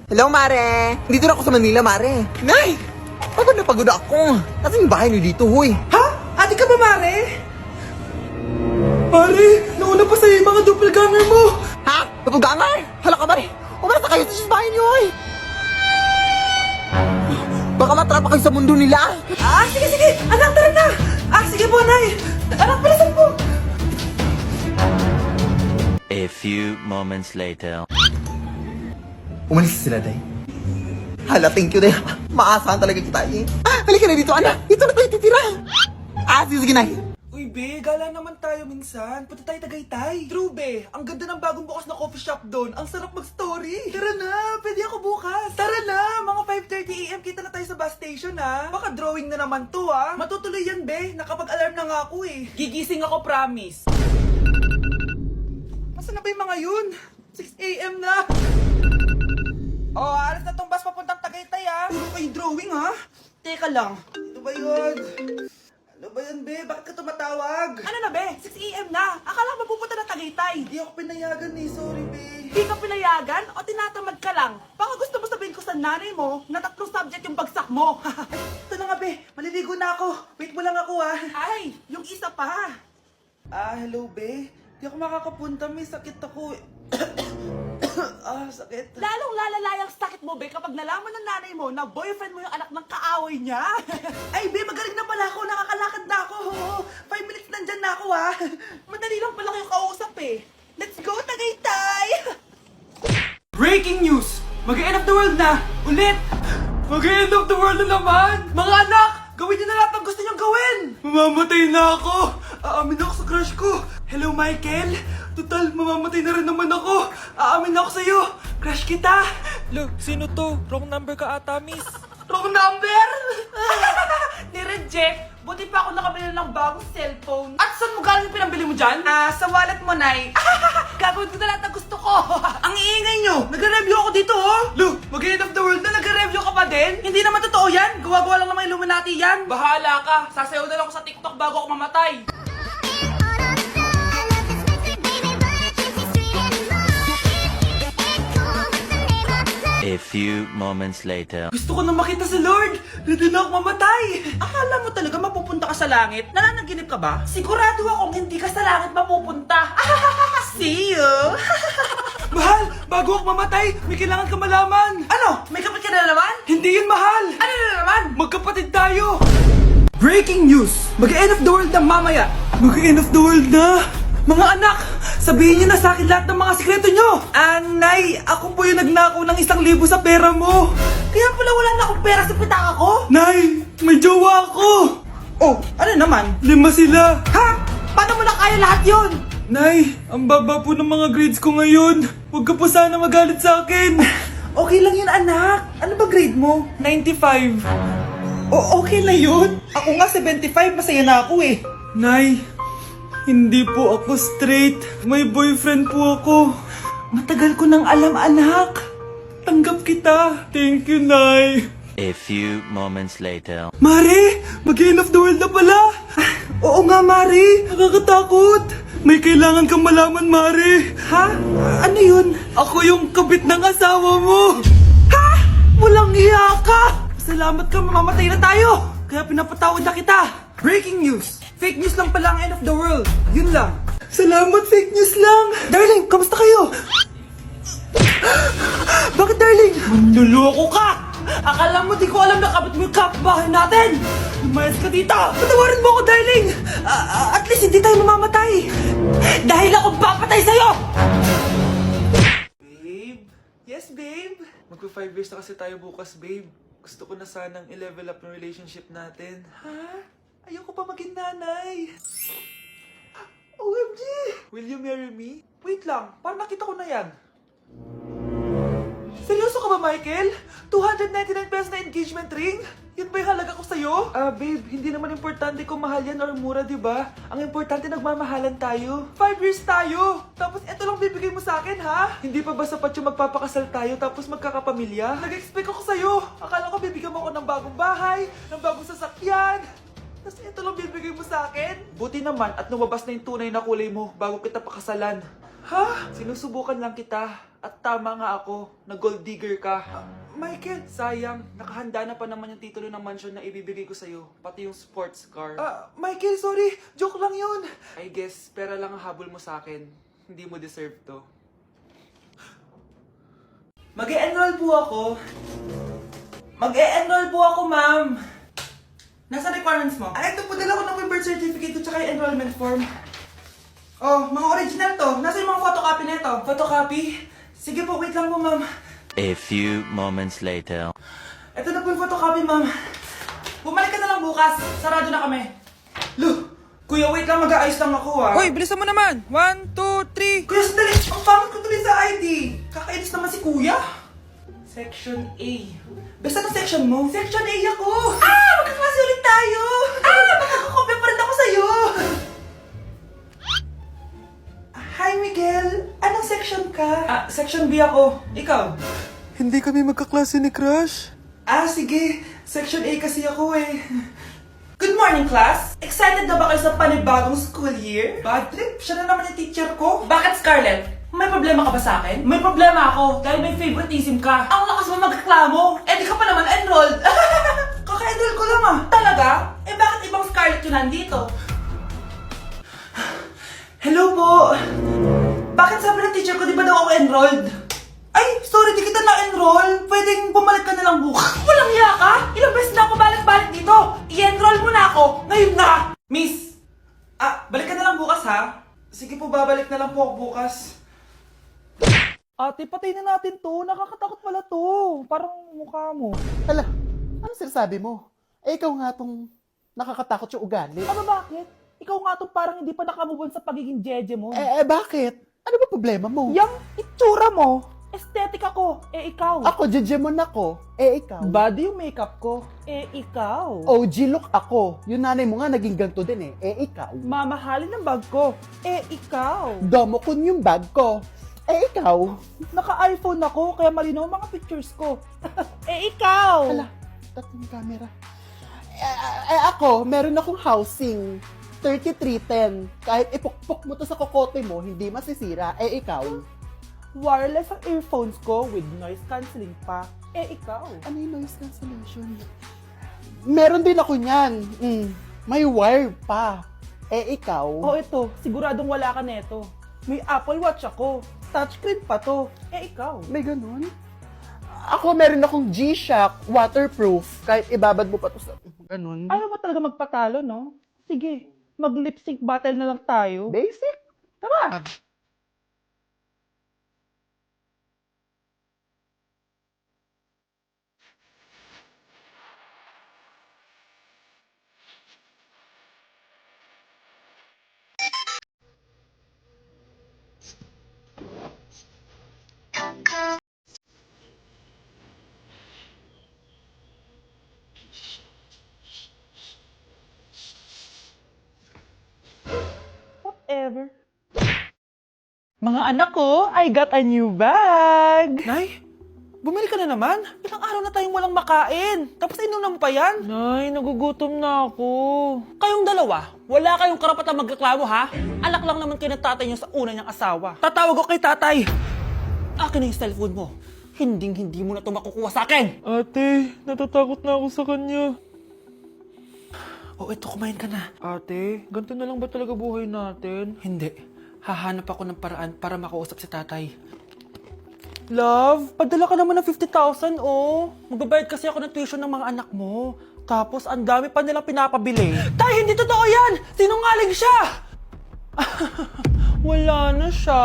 Hello, Mare! Dito na ako sa Manila, Mare. Nay! Pagod na pagod ako. Kasi yung bahay niyo dito, huy. Ha? Ate ka ba, Mare? Mare, nauna pa sa'yo yung mga doppelganger mo. Ha? Napugangar? Hala ka, Mare! Umalas na kayo sa bahay niyo, huy! Baka matrapa kayo sa mundo nila. Sige. Anak, tara na. Sige po, Nay. Anak, palasan po. A few moments later. Umalis sila, Day. Hala, thank you, Day. Maasahan talaga kita, eh. Halika na dito, anak. Dito na tayo titira. Sige, Nay. Uy, be, gala naman tayo minsan. Punta tayo Tagaytay. True, be. Ang ganda ng bagong bukas na coffee shop doon. Ang sarap mag-story. Tara na, pwede ako bukas. Tara na, mga 5:30 AM kita na tayo sa bus station, ha. Baka drawing na naman to, ha. Matutuloy yan, be. Nakapag-alarm na nga ako, eh. Gigising ako, promise. Masa na ba yung mga yun? 6 AM na. Alas na tong bus papuntang Tagaytay, ha. Puro kayo drawing, ha. Teka lang. Ano ba yun? Ano ba yan, be? Bakit ka tumatawag? Ano na, be? 6 AM na. Akala mo pupunta na Tagaytay. Hindi ako pinayagan, eh. Sorry, be. Hindi ka pinayagan o tinatamad ka lang? Baka gusto mo sabihin ko sa nanay mo na 3 subject yung bagsak mo. Ito na nga, be. Maliligo na ako. Wait mo lang ako, ha. Ay, yung isa pa. Hello, be. Hindi ako makakapunta. May sakit ako. Sakit. Lalong lalala yung sakit mo, be, kapag nalaman ng nanay mo na boyfriend mo yung anak ng kaaway niya. Ay, be, magaling na pala ako. Nakakalakad na ako. 5 minutes nandyan na ako, ha. Madali lang pala kayong kausap eh. Let's go, Tagaytay! Breaking news! Mag-end of the world na! Ulit! Mag-end of the world na naman! Mga anak! Gawin niyo na lahat ng gusto niyong gawin! Mamamatay na ako! Aamin ako sa crush ko! Hello, Michael! Total, mamamatay na rin naman ako! Aamin ako sa'yo! Crush kita! Look, sino to? Wrong number ka ata, miss. Wrong number! Ni-reject. Buti pa ako nakabili ng bagong cellphone. At saan mo galing yung pinambili mo dyan? Sa wallet mo, Nay. Gagawin ko na lahat ng gusto ko. Ang iingay nyo! Nagre-review ako dito, oh! Look, mag-end of the world na nagre-review ka pa din? Hindi naman totoo yan! Gawa-gawa lang naman Illuminati yan! Bahala ka. Sasayaw na lang ako sa TikTok bago ako mamatay. A few moments later. Gusto ko na makita si Lord! Ready na ako mamatay! Akala mo talaga mapupunta ka sa langit? Nananaginip ka ba? Sigurado akong hindi ka sa langit mapupunta. See you! Mahal! Bago ako mamatay, may kailangan ka malaman! Ano? May kapatid ka na naman? Hindi yun, mahal! Ano na naman? Magkapatid tayo! Breaking news! Mag-end of the world na mamaya! Mag-end of the world na! Mga anak! Sabihin niyo na sa akin lahat ng mga sikreto niyo! Nay, ako po yung nagnakaw ng 1,000 sa pera mo! Kaya pala wala na akong pera sa pitaka ko. Nay, may jowa ako! Oh, ano naman? 5 sila! Ha? Paano mo na kaya lahat yun? Nay, ang baba po ng mga grades ko ngayon. Huwag ka po sana magalit sa akin. Okay lang yun, anak. Ano ba grade mo? 95. Okay na yun. Ako nga 75, masaya na ako eh. Nay, hindi po ako straight. May boyfriend po ako. Matagal ko nang alam, anak. Tanggap kita. Thank you, Nay. A few moments later. Mare, mag-end of the world na pala. Oo nga, Mare. Nakakatakot. May kailangan kang malaman, Mare. Ha? Ano yun? Ako yung kabit ng asawa mo. Ha? Walang iya ka. Salamat ka, mamamatay na tayo. Kaya pinapatawad na kita. Breaking news. Fake news lang pala ang end of the world. Yun lang. Salamat, fake news lang. Darling, kamusta kayo? Bakit, darling? Manluloko ka! Akala mo di ko alam na kabit mo yung kapitbahay natin! Lumayas ka dito! Patawarin mo ako, darling! At least hindi tayo mamamatay! Dahil ako papatay sa'yo! Babe? Yes, babe? Magpa 5 years na kasi tayo bukas, babe. Gusto ko na sanang i-level up yung relationship natin. Ha? Ayoko pa maging nanay. OMG! Will you marry me? Wait lang, parang nakita ko na yan. Seryoso ka ba, Michael? 299 pesos na engagement ring? Yun ba yung halaga ko sa'yo? Babe, hindi naman importante kung mahal yan or mura, di ba? Ang importante, nagmamahalan tayo. 5 years tayo! Tapos eto lang bibigay mo sa akin, ha? Hindi pa ba sapat yung magpapakasal tayo tapos magkakapamilya? Nag-expect ako sa'yo. Akala ko bibigyan mo ako ng bagong bahay, ng bagong sasakyan. Tapos ito lang bibigay mo sa akin? Buti naman at lumabas na yung tunay na kulay mo bago kita pakasalan. Ha? Sinusubukan lang kita. At tama nga ako, na gold digger ka. Michael, sayang. Nakahanda na pa naman yung titulo ng mansion na ibibigay ko sa'yo. Pati yung sports car. Michael, sorry. Joke lang yun. I guess, pera lang ang habol mo sa akin. Hindi mo deserve to. Mag-e-enroll po ako. Mag-e-enroll po ako, ma'am. Nasa requirements mo? Ito po, dala ko ng birth certificate ko tsaka yung enrollment form. Oh, mga original to. Nasa yung mga photocopy nito? Photocopy? Sige po, wait lang po, ma'am. A few moments later. Ito na po yung photocopy, ma'am. Bumalik ka na lang bukas. Sarado na kami. Lo, kuya, wait lang. Mag-aayos lang ako, ah. Hoy, bilisan mo naman! 1, 2, 3! Kuya, sandali. Ang pangit ko tuloy sa ID. Kakainis naman si kuya. Section A. Basta na section mo? Section A ako. Magkaklase ulit tayo. Makakakopya pa rin ako sa'yo. Hi, Miguel. Anong section ka? Section B ako. Ikaw? Hindi kami magkaklase ni Crush. Sige. Section A kasi ako eh. Good morning, class! Excited na ba kayo sa panibagong school year? Bad trip? Siya na naman yung teacher ko. Bakit, Scarlett? May problema ka ba sa akin? May problema ako dahil may favoritism ka. Ang lakas mo magreklamo. Di ka pa naman enrolled. Kaka-enroll ko lang ah. Talaga? Bakit ibang Scarlett yun nandito? Hello po! Bakit sabi ng teacher ko, di ba daw ako enrolled? Ay, sorry, di kita na-enroll. Pwedeng bumalik ka na lang bukas. Walang hiya ka? Ilang beses na ako balik-balik dito. I-enroll mo na ako. Ngayon na! Miss! Balik ka na lang bukas ha? Sige po, babalik na lang po ako bukas. Ate, patay na natin to. Nakakatakot pala to. Parang mukha mo. Hala, ano sinasabi mo? Ikaw nga tong nakakatakot yung ugali. Bakit? Ikaw nga to parang hindi pa nakamubon sa pagiging jeje mo. Bakit? Ano ba problema mo? Yang itsura mo. Aesthetic ako. Ikaw. Ako, jejemon ako. Ikaw. Body yung makeup ko. Ikaw. OG look ako. Yung nanay mo nga naging ganito din eh. Ikaw. Mamahalin ng bag ko. Ikaw. Domokun yung bag ko. Ikaw. Naka-iPhone ako, kaya malinaw ang mga pictures ko. Ikaw. Hala, tatlong camera. Ako, meron akong housing. 3310. Kahit ipukpok mo to sa kokote mo, hindi masisira. Ikaw. Wireless ang earphones ko with noise cancelling pa. Ikaw. Ano yung noise cancellation? Meron din ako niyan. May wire pa. Ikaw. Ito. Siguradong wala ka neto. May Apple Watch ako. Touchscreen pa to. Ikaw. May ganun? Ako, meron akong G-Shock waterproof. Kahit ibabad mo pa to sa... Ganun. Ayaw mo talaga magpatalo, no? Sige, mag-lip sync battle na lang tayo. Basic. Tara. Whatever. Mga anak ko, I got a new bag. Nay, bumili ka na naman? Ilang araw na tayong walang makain. Tapos inunan mo pa yan? Nay, nagugutom na ako. Kayong dalawa, wala kayong karapatan magreklamo ha? Alak lang naman kayo ng tatay niyo sa una niyang asawa. Tatawag ko kay tatay. Akin na yung cellphone mo. Hindi mo na ito makukuha sa akin. Ate, natatakot na ako sa kanya. Ito, kumain ka na. Ate, ganito na lang ba talaga buhay natin? Hindi. Hahanap ako ng paraan para makausap si tatay. Love, padala ka naman ng 50,000, oh. Magbabayad kasi ako ng tuition ng mga anak mo. Tapos, ang dami pa nilang pinapabili. Tay, hindi totoo yan! Sinungaling siya! Wala na siya.